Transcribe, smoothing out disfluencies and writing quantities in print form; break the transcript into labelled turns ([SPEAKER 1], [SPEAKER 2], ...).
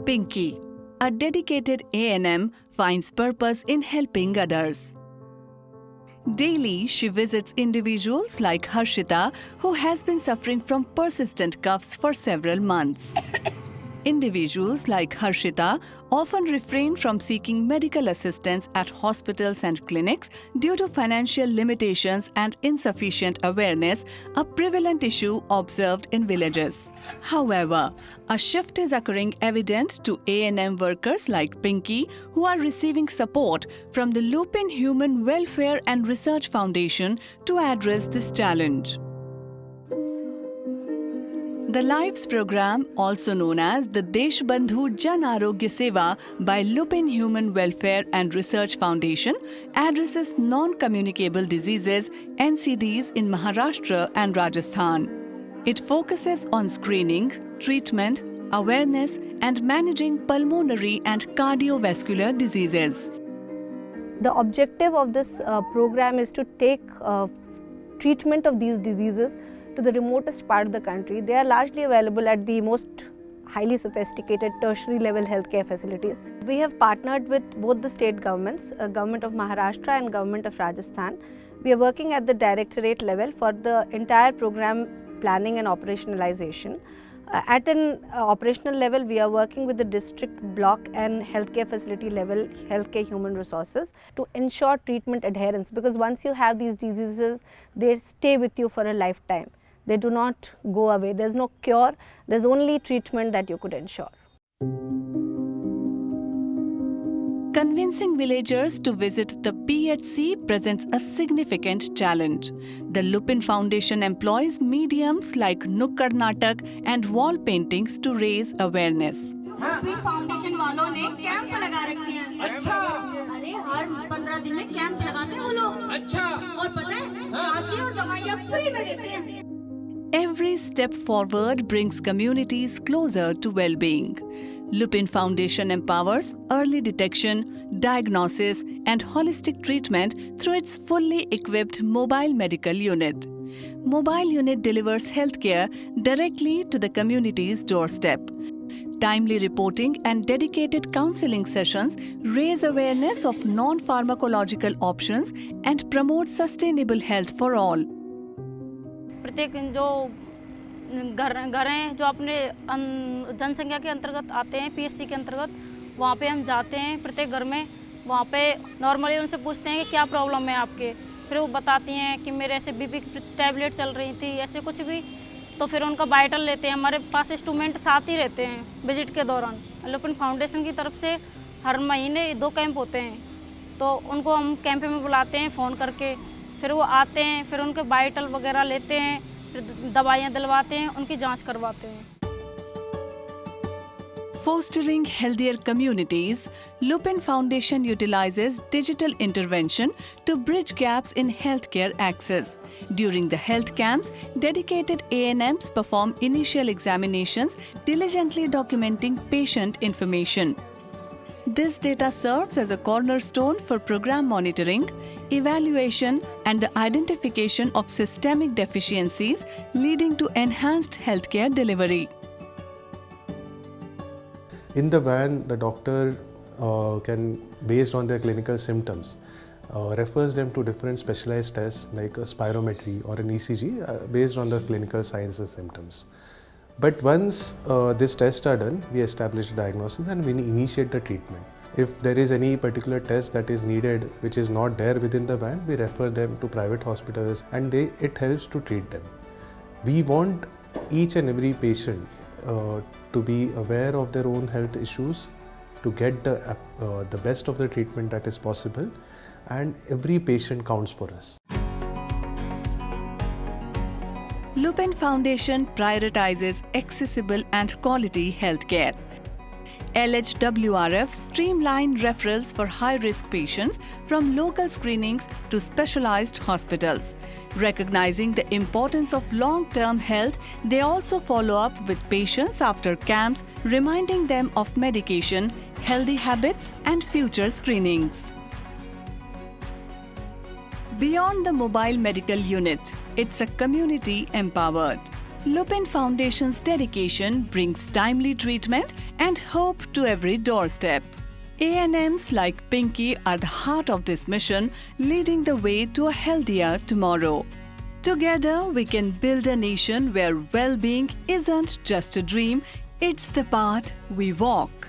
[SPEAKER 1] Pinky, a dedicated A&M, finds purpose in helping others. Daily, she visits individuals like Harshita, who has been suffering from persistent coughs for several months. Individuals like Harshita often refrain from seeking medical assistance at hospitals and clinics due to financial limitations and insufficient awareness, a prevalent issue observed in villages. However, a shift is occurring evident to A&M workers like Pinky, who are receiving support from the Lupin Human Welfare and Research Foundation to address this challenge. The LIFES program, also known as the Deshbandhu Jan Arogya Seva by Lupin Human Welfare and Research Foundation, addresses non-communicable diseases (NCDs) in Maharashtra and Rajasthan. It focuses on screening, treatment, awareness, and managing pulmonary and cardiovascular diseases.
[SPEAKER 2] The objective of this program is to take treatment of these diseases to the remotest part of the country. They are largely available at the most highly sophisticated tertiary level healthcare facilities. We have partnered with both the state governments, Government of Maharashtra and Government of Rajasthan. We are working at the directorate level for the entire program planning and operationalization. At an operational level, we are working with the district, block and healthcare facility level, healthcare human resources to ensure treatment adherence, because once you have these diseases, they stay with you for a lifetime. They do not go away. There's no cure. There's only treatment that you could ensure.
[SPEAKER 1] Convincing villagers to visit the PHC presents a significant challenge. The Lupin Foundation employs mediums like Nukkad Natak and wall paintings to raise awareness.
[SPEAKER 3] Lupin foundation वालों ने camp लगा रखे हैं। अच्छा। अरे हर 15 दिन में camp लगाते हैं वो लोग। अच्छा। और पता है जांचें और दवाइयाँ फ्री में देते हैं।
[SPEAKER 1] Every step forward brings communities closer to well-being. Lupin Foundation empowers early detection, diagnosis, and holistic treatment through its fully equipped mobile medical unit. Mobile unit delivers healthcare directly to the community's doorstep. Timely reporting and dedicated counseling sessions raise awareness of non-pharmacological options and promote sustainable health for all.
[SPEAKER 4] प्रत्येक जो घर हैं जो अपने जनसंख्या के अंतर्गत आते हैं, पीएचसी के अंतर्गत, वहाँ पे हम जाते हैं प्रत्येक घर में। वहाँ पे नॉर्मली उनसे पूछते हैं कि क्या प्रॉब्लम है आपके, फिर वो बताती हैं कि मेरे ऐसे बीपी की टैबलेट चल रही थी, ऐसे कुछ भी। तो फिर उनका वाइटल लेते हैं। हमारे पास इंस्ट्रूमेंट साथ ही रहते हैं विजिट के दौरान। लुपिन फाउंडेशन की तरफ से हर महीने 2 कैंप होते हैं, तो उनको हम कैंप में बुलाते हैं फ़ोन करके, फिर वो आते हैं, फिर उनके वाइटल वगैरह लेते हैं, फिर दवाइयाँ दिलवाते हैं, उनकी जांच करवाते हैं।
[SPEAKER 1] Fostering healthier communities, Lupin Foundation utilizes digital intervention to bridge gaps in healthcare access. During the health camps, dedicated A&Ms perform initial examinations, diligently documenting patient information. This data serves as a cornerstone for program monitoring, evaluation, and the identification of systemic deficiencies, leading to enhanced healthcare delivery.
[SPEAKER 5] In the van, the doctor can, based on their clinical symptoms, refers them to different specialized tests like a spirometry or an ECG based on the clinical signs and symptoms. But once these tests are done, we establish the diagnosis and we initiate the treatment. If there is any particular test that is needed which is not there within the van, we refer them to private hospitals and it helps to treat them. We want each and every patient to be aware of their own health issues, to get the best of the treatment that is possible, and every patient counts for us.
[SPEAKER 1] Lupin Foundation prioritizes accessible and quality healthcare. LHWRF streamlined referrals for high-risk patients from local screenings to specialized hospitals. Recognizing the importance of long-term health, they also follow up with patients after camps, reminding them of medication, healthy habits, and future screenings. Beyond the mobile medical unit, it's a community empowered. Lupin Foundation's dedication brings timely treatment and hope to every doorstep. A&Ms like Pinky are the heart of this mission, leading the way to a healthier tomorrow. Together, we can build a nation where well-being isn't just a dream, it's the path we walk.